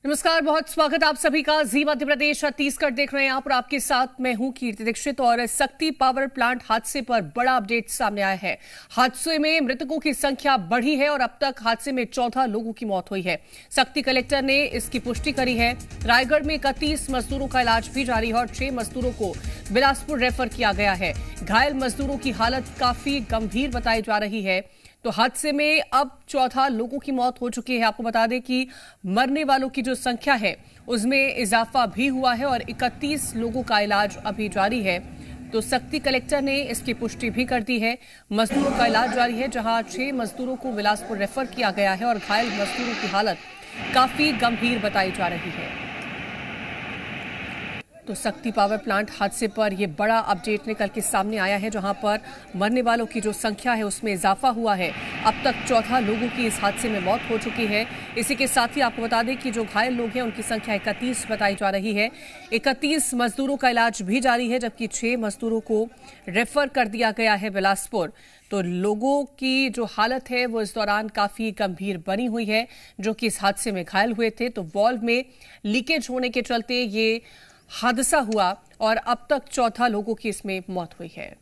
नमस्कार, बहुत स्वागत आप सभी का। जी मध्य प्रदेश छत्तीसगढ़ देख रहे हैं आप और आपके साथ मैं हूं कीर्ति दीक्षित। और शक्ति पावर प्लांट हादसे पर बड़ा अपडेट सामने आया है। हादसे में मृतकों की संख्या बढ़ी है और अब तक हादसे में 14 लोगों की मौत हुई है। शक्ति कलेक्टर ने इसकी पुष्टि करी है। रायगढ़ में 31 मजदूरों का इलाज भी जारी है और 6 मजदूरों को बिलासपुर रेफर किया गया है। घायल मजदूरों की हालत काफी गंभीर बताई जा रही है। तो हादसे में अब 14 लोगों की मौत हो चुकी है। आपको बता दें कि मरने वालों की जो संख्या है उसमें इजाफा भी हुआ है और 31 लोगों का इलाज अभी जारी है। तो शक्ति कलेक्टर ने इसकी पुष्टि भी कर दी है। मजदूरों का इलाज जारी है, जहां 6 मजदूरों को बिलासपुर रेफर किया गया है और घायल मजदूरों की हालत काफी गंभीर बताई जा रही है। तो शक्ति पावर प्लांट हादसे पर यह बड़ा अपडेट निकल के सामने आया है, जहां पर मरने वालों की जो संख्या है उसमें इजाफा हुआ है। अब तक 14 लोगों की इस हादसे में मौत हो चुकी है। इसी के साथ ही आपको बता दें कि जो घायल लोग हैं उनकी संख्या 31 बताई जा रही है। 31 मजदूरों का इलाज भी जारी है, जबकि 6 मजदूरों को रेफर कर दिया गया है बिलासपुर। तो लोगों की जो हालत है वो इस दौरान काफी गंभीर बनी हुई है, जो कि इस हादसे में घायल हुए थे। तो वॉल्व में लीकेज होने के चलते ये हादसा हुआ और अब तक 14 लोगों की इसमें मौत हुई है।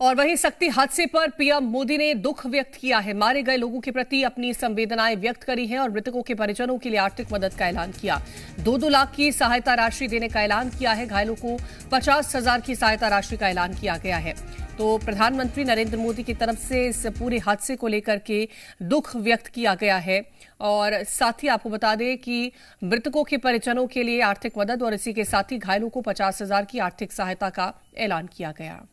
और वहीं शक्ति हादसे पर पीएम मोदी ने दुख व्यक्त किया है। मारे गए लोगों के प्रति अपनी संवेदनाएं व्यक्त करी हैं और मृतकों के परिजनों के लिए आर्थिक मदद का ऐलान किया। 2-2 लाख की सहायता राशि देने का ऐलान किया है। घायलों को 50,000 की सहायता राशि का ऐलान किया गया है। तो प्रधानमंत्री नरेंद्र मोदी की तरफ से इस पूरे हादसे को लेकर के दुख व्यक्त किया गया है। और साथ ही आपको बता दें कि मृतकों के परिजनों के लिए आर्थिक मदद और इसी के साथ ही घायलों को 50,000 की आर्थिक सहायता का ऐलान किया गया।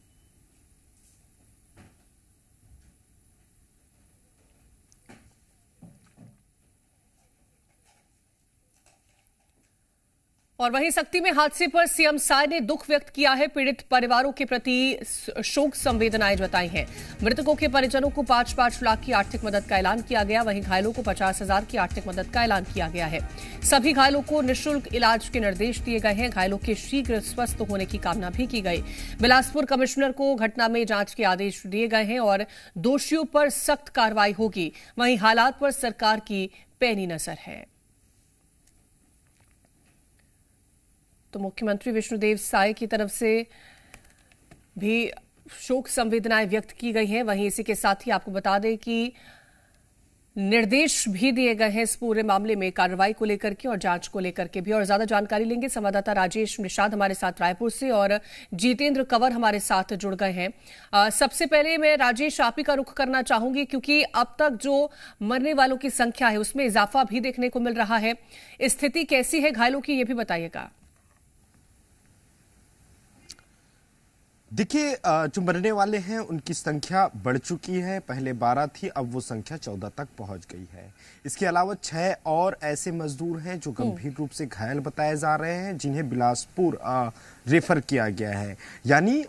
और वहीं शक्ति में हादसे पर सीएम साय ने दुख व्यक्त किया है। पीड़ित परिवारों के प्रति शोक संवेदनाएं जताई हैं। मृतकों के परिजनों को 5-5 लाख की आर्थिक मदद का ऐलान किया गया। वहीं घायलों को 50,000 की आर्थिक मदद का ऐलान किया गया है। सभी घायलों को निःशुल्क इलाज के निर्देश दिए गए हैं। घायलों के शीघ्र स्वस्थ होने की कामना भी की गई। बिलासपुर कमिश्नर को घटना में जांच के आदेश दिए गए हैं और दोषियों पर सख्त कार्रवाई होगी। वहीं हालात पर सरकार की पैनी नजर है। तो मुख्यमंत्री विष्णुदेव साय की तरफ से भी शोक संवेदनाएं व्यक्त की गई हैं। वहीं इसी के साथ ही आपको बता दें कि निर्देश भी दिए गए हैं इस पूरे मामले में कार्रवाई को लेकर के और जांच को लेकर के भी। और ज्यादा जानकारी लेंगे संवाददाता राजेश निषाद हमारे साथ रायपुर से और जितेंद्र कंवर हमारे साथ जुड़ गए हैं। सबसे पहले मैं राजेश आप ही का रुख करना चाहूंगी, क्योंकि अब तक जो मरने वालों की संख्या है उसमें इजाफा भी देखने को मिल रहा है। स्थिति कैसी है घायलों की, ये भी बताइएगा। देखिए, जो मरने वाले हैं उनकी संख्या बढ़ चुकी है। पहले 12 थी, अब वो संख्या 14 तक पहुंच गई है। इसके अलावा 6 और ऐसे मजदूर हैं जो गंभीर रूप से घायल बताए जा रहे हैं, जिन्हें बिलासपुर रेफर किया गया है। यानी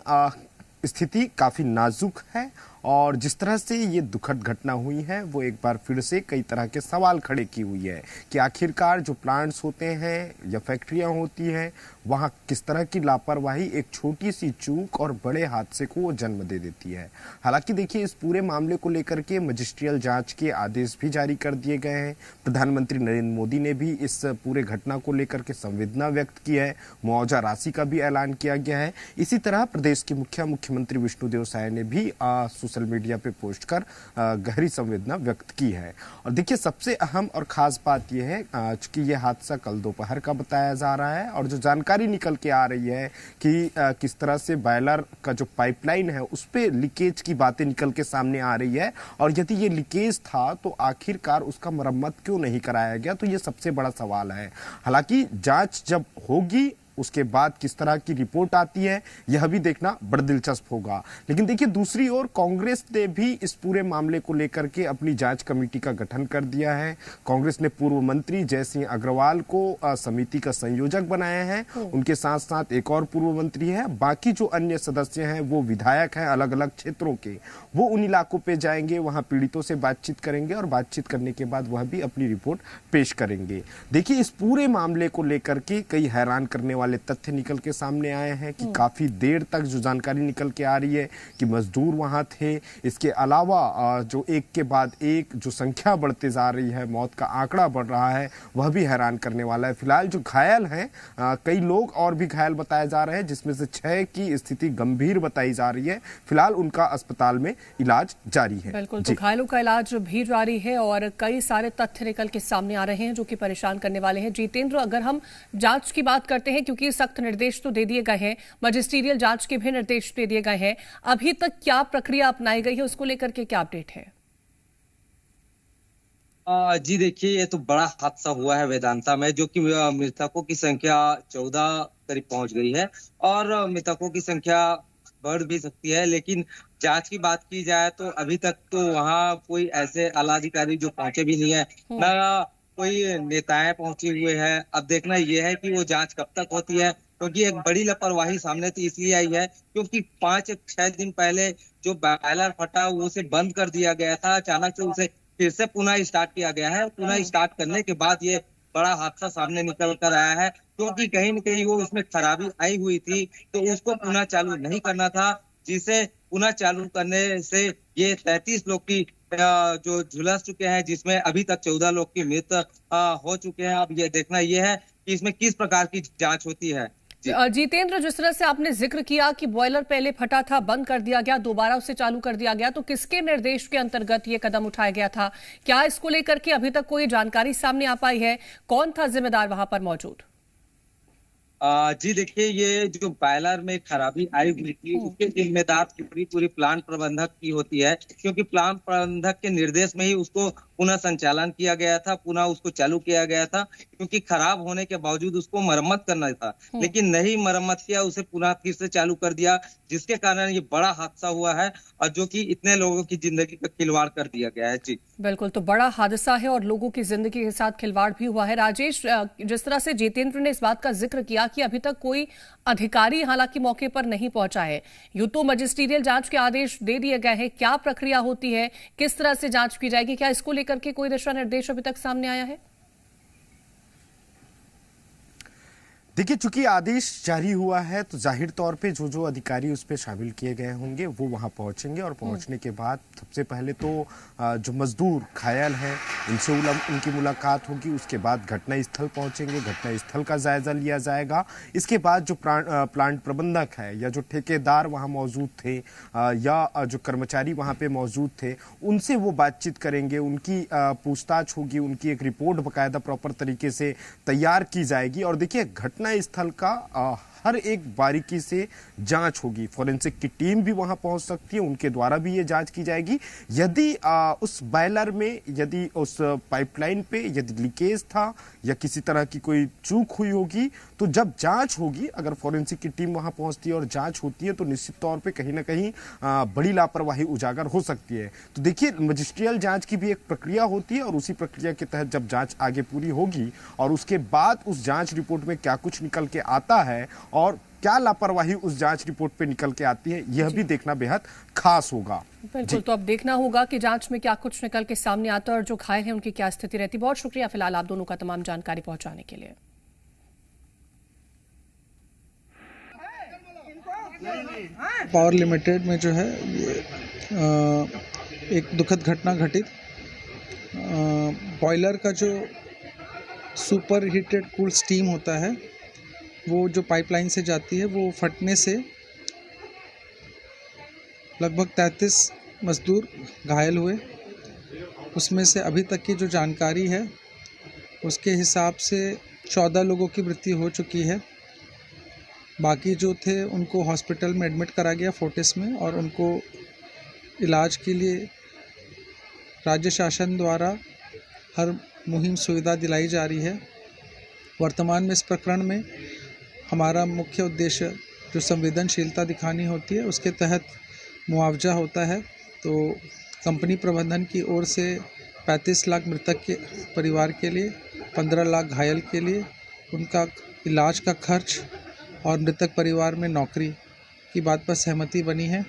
स्थिति काफी नाजुक है और जिस तरह से ये दुखद घटना हुई है वो एक बार फिर से कई तरह के सवाल खड़े की हुई है कि आखिरकार जो प्लांट्स होते हैं या फैक्ट्रियां होती हैं वहां किस तरह की लापरवाही एक छोटी सी चूक और बड़े हादसे को जन्म दे देती है। हालांकि देखिए, इस पूरे मामले को लेकर के मजिस्ट्रियल जांच के आदेश भी जारी कर दिए गए हैं। प्रधानमंत्री नरेंद्र मोदी ने भी इस पूरे घटना को लेकर के संवेदना व्यक्त की है। मुआवजा राशि का भी ऐलान किया गया है। इसी तरह प्रदेश के मुख्यमंत्री विष्णुदेव साय ने भी सोशल मीडिया पे पोस्ट कर गहरी संवेदना व्यक्त की है। और देखिए, सबसे अहम और खास बात यह है कि यह हादसा कल दोपहर का बताया जा रहा है और जो जानकारी निकल के आ रही है कि किस तरह से बॉयलर का जो पाइपलाइन है उस पे लीकेज की बातें निकल के सामने आ रही है। और यदि ये लीकेज था तो आखिरकार उसका मरम्मत क्यों नहीं कराया गया, तो ये सबसे बड़ा सवाल है। हालांकि जांच जब होगी उसके बाद किस तरह की रिपोर्ट आती है यह भी देखना बड़ा दिलचस्प होगा। लेकिन देखिए, दूसरी ओर कांग्रेस ने भी इस पूरे मामले को लेकर के अपनी जांच कमेटी का गठन कर दिया है। कांग्रेस ने पूर्व मंत्री जय सिंह अग्रवाल को समिति का संयोजक बनाया है। उनके साथ साथ एक और पूर्व मंत्री है। बाकी जो अन्य सदस्य हैं वो विधायक हैं अलग अलग क्षेत्रों के। वो उन इलाकों पे जाएंगे, वहां पीड़ितों से बातचीत करेंगे और बातचीत करने के बाद वह भी अपनी रिपोर्ट पेश करेंगे। देखिए, इस पूरे मामले को लेकर के कई हैरान करने वाले वाले तथ्य निकल के सामने आए हैं कि काफी देर तक जो जानकारी निकल के आ रही है कि मजदूर वहां थे। इसके अलावा जो एक के बाद एक जो संख्या बढ़ते जा रही है, मौत का आंकड़ा बढ़ रहा है, वह भी हैरान करने वाला है। फिलहाल जो घायल हैं, कई लोग और भी घायल बताए जा रहे हैं, जिसमें से 6 की स्थिति गंभीर बताई जा रही है। फिलहाल उनका अस्पताल में इलाज जारी है। बिल्कुल, तो घायलों का इलाज भी जारी है और कई सारे तथ्य निकल के सामने आ रहे हैं जो कि परेशान करने वाले हैं। जितेंद्र, अगर हम जांच की बात करते हैं, क्योंकि सख्त निर्देश तो दे दिए गए हैं, मजिस्ट्रियल जांच के भी निर्देश दे दिए गए हैं, अभी तक क्या प्रक्रिया अपनाई गई है, उसको लेकर के क्या अपडेट है? जी देखिए, ये तो बड़ा हादसा हुआ है वेदांता में, जो कि मृतकों की संख्या 14 करीब पहुंच गई है और मृतकों की संख्या बढ़ भी सकती है। लेकिन जांच की बात की जाए तो अभी तक तो वहां कोई ऐसे आला अधिकारी जो पहुंचे भी नहीं है, ना कोई नेताएं पहुंचे हुए हैं। अब देखना यह है कि वो जांच कब तक होती है, क्योंकि एक बड़ी लापरवाही सामने तो इसलिए आई है क्योंकि 5-6 दिन पहले जो बॉयलर फटा वो उसे बंद कर दिया गया था। अचानक से उसे फिर से पुनः स्टार्ट किया गया है। पुनः स्टार्ट करने के बाद ये बड़ा हादसा सामने निकल कर आया है, क्योंकि कहीं न कहीं वो उसमें खराबी आई हुई थी, तो उसको पुनः चालू नहीं करना था, जिसे पुनः चालू करने से ये 33 लोग की जो झुलस चुके हैं, जिसमें अभी तक 14 लोग की मृत हो चुके हैं। अब ये देखना ये है कि इसमें किस प्रकार की जांच होती है। जितेंद्र, जिस तरह से आपने जिक्र किया कि बॉयलर पहले फटा था, बंद कर दिया गया, दोबारा उसे चालू कर दिया गया, तो किसके निर्देश के अंतर्गत ये कदम उठाया गया था? क्या इसको लेकर के अभी तक कोई जानकारी सामने आ पाई है? कौन था जिम्मेदार वहां पर मौजूद? जी देखिए, ये जो बॉयलर में खराबी आई हुई थी उसके जिम्मेदार पूरी प्लांट प्रबंधक की होती है, क्योंकि प्लांट प्रबंधक के निर्देश में ही उसको पुनः संचालन किया गया था, पुनः उसको चालू किया गया था, क्योंकि खराब होने के बावजूद उसको मरम्मत करना था, लेकिन नहीं मरम्मत किया, उसे पुनः फिर से चालू कर दिया, जिसके कारण ये बड़ा हादसा हुआ है और जो कि इतने लोगों की जिंदगी का खिलवाड़ कर दिया गया है। जी बिल्कुल, तो बड़ा हादसा है और लोगों की जिंदगी के साथ खिलवाड़ भी हुआ है। राजेश, जिस तरह से जितेंद्र ने इस बात का जिक्र किया कि अभी तक कोई अधिकारी हालांकि मौके पर नहीं पहुंचा है, यूं तो मजिस्ट्रियल जांच के आदेश दे दिए गए हैं, क्या प्रक्रिया होती है, किस तरह से जांच की जाएगी, क्या इसको लेकर के कोई दिशा निर्देश अभी तक सामने आया है? देखिए, चूंकि आदेश जारी हुआ है तो जाहिर तौर पे जो अधिकारी उस पर शामिल किए गए होंगे वो वहां पहुंचेंगे और पहुंचने के बाद सबसे पहले तो जो मजदूर घायल हैं उनसे उनकी मुलाकात होगी। उसके बाद घटना स्थल पहुंचेंगे, घटना स्थल का जायजा लिया जाएगा। इसके बाद जो प्लांट प्रबंधक है या जो ठेकेदार वहां मौजूद थे या जो कर्मचारी वहां पे मौजूद थे, उनसे वो बातचीत करेंगे, उनकी पूछताछ होगी, उनकी एक रिपोर्ट बाकायदा प्रॉपर तरीके से तैयार की जाएगी। और देखिए, घटना स्थल का हर एक बारीकी से जांच होगी। फोरेंसिक की टीम भी वहां पहुंच सकती है, उनके द्वारा भी ये जांच की जाएगी। यदि उस बॉयलर में, यदि उस पाइपलाइन पे यदि लीकेज था या किसी तरह की कोई चूक हुई होगी, तो जब जांच होगी, अगर फोरेंसिक की टीम वहां पहुंचती है और जांच होती है, तो निश्चित तौर पे कहीं ना कहीं बड़ी लापरवाही उजागर हो सकती है। तो देखिए, मजिस्ट्रियल जांच की भी एक प्रक्रिया होती है और उसी प्रक्रिया के तहत जब जांच आगे पूरी होगी और उसके बाद उस जांच रिपोर्ट में क्या कुछ निकल के आता है और क्या लापरवाही उस जांच रिपोर्ट पे निकल के आती है, यह भी देखना बेहद खास होगा। बिल्कुल, तो अब देखना होगा कि जांच में क्या कुछ निकल के सामने आता है और जो घायल है उनकी क्या स्थिति रहती है। बहुत शुक्रिया फिलहाल आप दोनों का तमाम जानकारी पहुंचाने के लिए। पावर लिमिटेड में जो है एक दुखद घटना घटित, बॉयलर का जो सुपर हीटेड कूल स्टीम होता है वो जो पाइपलाइन से जाती है वो फटने से लगभग 33 मजदूर घायल हुए। उसमें से अभी तक की जो जानकारी है उसके हिसाब से 14 लोगों की मृत्यु हो चुकी है। बाकी जो थे उनको हॉस्पिटल में एडमिट करा गया फोर्टिस में और उनको इलाज के लिए राज्य शासन द्वारा हर मुहिम सुविधा दिलाई जा रही है। वर्तमान में इस प्रकरण में हमारा मुख्य उद्देश्य जो संवेदनशीलता दिखानी होती है उसके तहत मुआवजा होता है। तो कंपनी प्रबंधन की ओर से 35 लाख मृतक के परिवार के लिए, 15 लाख घायल के लिए उनका इलाज का खर्च और मृतक परिवार में नौकरी की बात पर सहमति बनी है।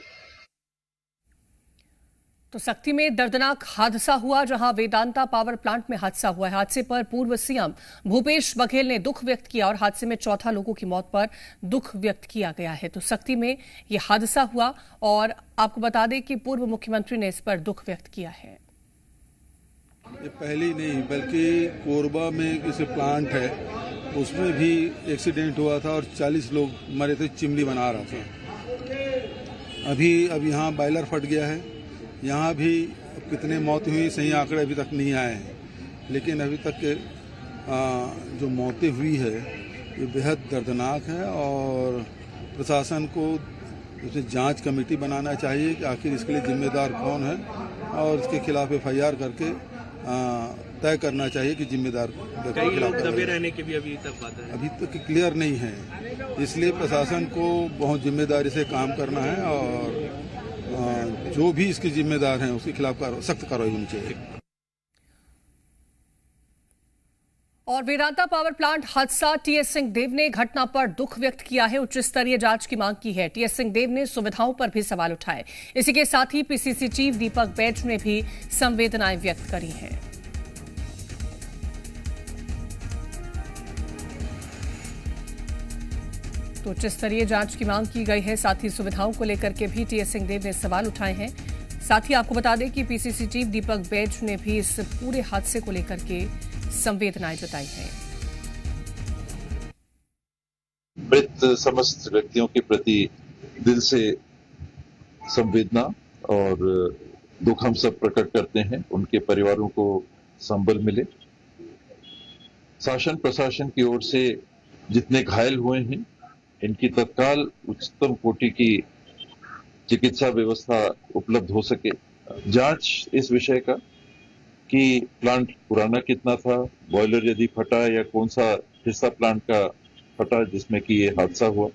तो सख्ती में दर्दनाक हादसा हुआ, जहां वेदांता पावर प्लांट में हादसा हुआ है। हादसे पर पूर्व सीएम भूपेश बघेल ने दुख व्यक्त किया और हादसे में 14 लोगों की मौत पर दुख व्यक्त किया गया है। तो सख्ती में यह हादसा हुआ और आपको बता दें कि पूर्व मुख्यमंत्री ने इस पर दुख व्यक्त किया है। ये पहली नहीं बल्कि कोरबा में किसी प्लांट है, उसमें भी एक्सीडेंट हुआ था और 40 लोग मरे थे, चिमनी बना रहा था। अब यहाँ बॉयलर फट गया है। यहाँ भी कितने मौतें हुई सही आंकड़े अभी तक नहीं आए हैं, लेकिन अभी तक के जो मौतें हुई है ये बेहद दर्दनाक है और प्रशासन को इसमें जांच कमेटी बनाना चाहिए कि आखिर इसके लिए जिम्मेदार कौन है और इसके खिलाफ FIR करके तय करना चाहिए कि जिम्मेदार कई लोग दबे रहने की भी अभी तक बात है, अभी तक क्लियर नहीं है। इसलिए प्रशासन को बहुत जिम्मेदारी से काम करना है और जो भी इसके जिम्मेदार हैं उसके खिलाफ सख्त कार्रवाई होनी चाहिए। और वेदांता पावर प्लांट हादसा, TS सिंहदेव ने घटना पर दुख व्यक्त किया है, उच्च स्तरीय जांच की मांग की है। TS सिंहदेव ने सुविधाओं पर भी सवाल उठाए। इसी के साथ ही PCC चीफ दीपक बैज ने भी संवेदनाएं व्यक्त करी हैं। तो उच्च स्तरीय जांच की मांग की गई है। साथ ही सुविधाओं को लेकर के भी TS सिंहदेव ने सवाल उठाए हैं। साथ ही आपको बता दें कि PCC चीफ दीपक बैज ने भी इस पूरे हादसे को लेकर के संवेदनाएं जताई हैं। मृत समस्त व्यक्तियों के प्रति दिल से संवेदना और दुख हम सब प्रकट करते हैं। उनके परिवारों को संबल मिले। शासन प्रशासन की ओर से जितने घायल हुए हैं इनकी तत्काल उच्चतम कोटि की चिकित्सा व्यवस्था उपलब्ध हो सके। जांच इस विषय का कि प्लांट पुराना कितना था, बॉयलर यदि फटा या कौन सा हिस्सा प्लांट का फटा जिसमें कि ये हादसा हुआ,